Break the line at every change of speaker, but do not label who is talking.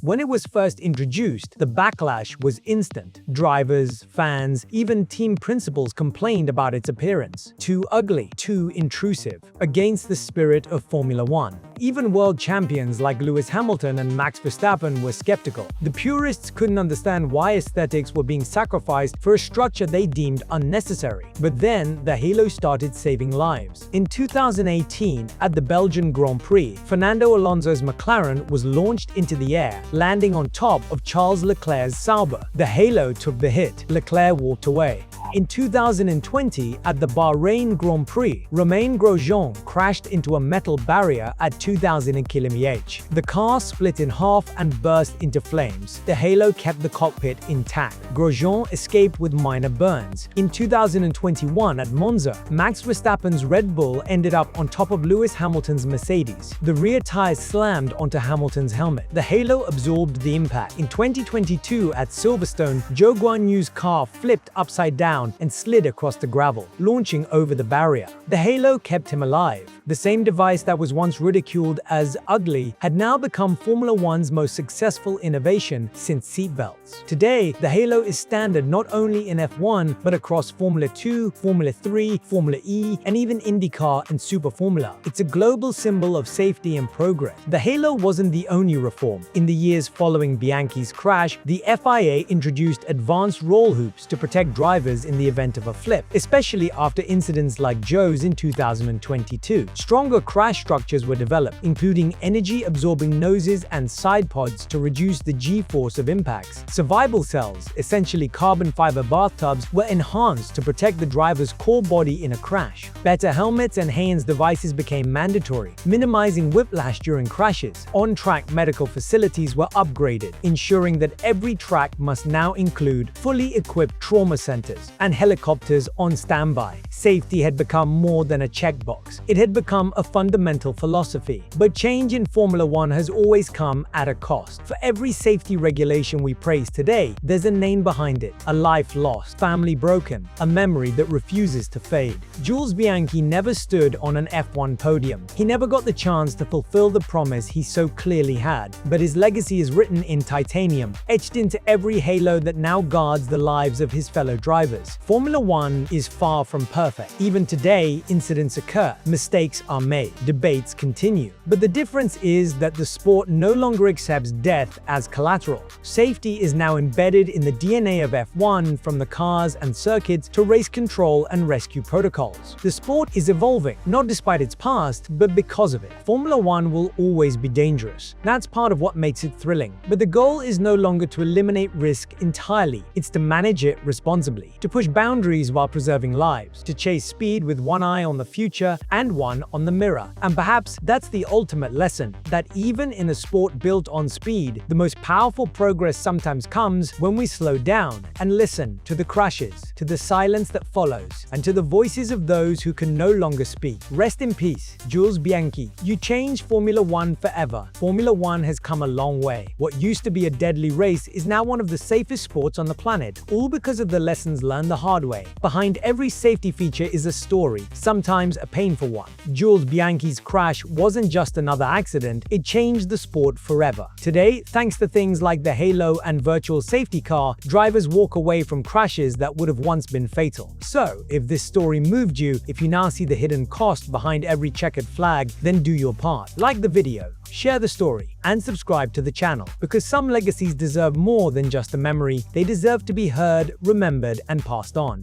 When it was first introduced, the backlash was instant. Drivers, fans, even team principals complained about its appearance. Too ugly, too intrusive, against the spirit of Formula 1. Even world champions like Lewis Hamilton and Max Verstappen were skeptical. The purists couldn't understand why aesthetics were being sacrificed for a structure they deemed unnecessary. But then, the halo started saving lives. In 2018, at the Belgian Grand Prix, Fernando Alonso's McLaren was launched into the air, landing on top of Charles Leclerc's Sauber. The halo took the hit. Leclerc walked away. In 2020, at the Bahrain Grand Prix, Romain Grosjean crashed into a metal barrier at 2000 km/h. The car split in half and burst into flames. The halo kept the cockpit intact. Grosjean escaped with minor burns. In 2021 at Monza, Max Verstappen's Red Bull ended up on top of Lewis Hamilton's Mercedes. The rear tires slammed onto Hamilton's helmet. The halo absorbed the impact. In 2022 at Silverstone, Zhou Guanyu's car flipped upside down and slid across the gravel, launching over the barrier. The halo kept him alive. The same device that was once ridiculed as ugly had now become Formula 1's most successful innovation since seatbelts. Today, the halo is standard not only in F1, but across Formula 2, Formula 3, Formula E, and even IndyCar and Super Formula. It's a global symbol of safety and progress. The halo wasn't the only reform. In the years following Bianchi's crash, the FIA introduced advanced roll hoops to protect drivers in the event of a flip, especially after incidents like Zhou's in 2022. Stronger crash structures were developed, including energy-absorbing noses and side pods to reduce the G-force of impacts. Survival cells, essentially carbon fiber bathtubs, were enhanced to protect the driver's core body in a crash. Better helmets and hands devices became mandatory, minimizing whiplash during crashes. On-track medical facilities were upgraded, ensuring that every track must now include fully equipped trauma centers and helicopters on standby. Safety had become more than a checkbox. It had become a fundamental philosophy. But change in Formula 1 has always come at a cost. For every safety regulation we praise today, there's a name behind it. A life lost, family broken, a memory that refuses to fade. Jules Bianchi never stood on an F1 podium. He never got the chance to fulfill the promise he so clearly had. But his legacy is written in titanium, etched into every halo that now guards the lives of his fellow drivers. Formula 1 is far from perfect. Even today, incidents occur, mistakes are made, debates continue. But the difference is that the sport no longer accepts death as collateral. Safety is now embedded in the DNA of F1, from the cars and circuits to race control and rescue protocols. The sport is evolving, not despite its past, but because of it. Formula 1 will always be dangerous. That's part of what makes it thrilling. But the goal is no longer to eliminate risk entirely. It's to manage it responsibly, to push boundaries while preserving lives, to chase speed with one eye on the future and one on the mirror. And perhaps that's the ultimate lesson, that even in a sport built on speed, the most powerful progress sometimes comes when we slow down and listen to the crashes, to the silence that follows, and to the voices of those who can no longer speak. Rest in peace, Jules Bianchi. You changed Formula 1 forever. Formula 1 has come a long way. What used to be a deadly race is now one of the safest sports on the planet, all because of the lessons learned the hard way. Behind every safety feature is a story, sometimes a painful one. Jules Bianchi's crash wasn't just another accident, it changed the sport forever. Today, thanks to things like the halo and virtual safety car, drivers walk away from crashes that would have once been fatal. So, if this story moved you, if you now see the hidden cost behind every checkered flag, then do your part. Like the video, share the story, and subscribe to the channel, because some legacies deserve more than just a memory. They deserve to be heard, remembered, and passed on.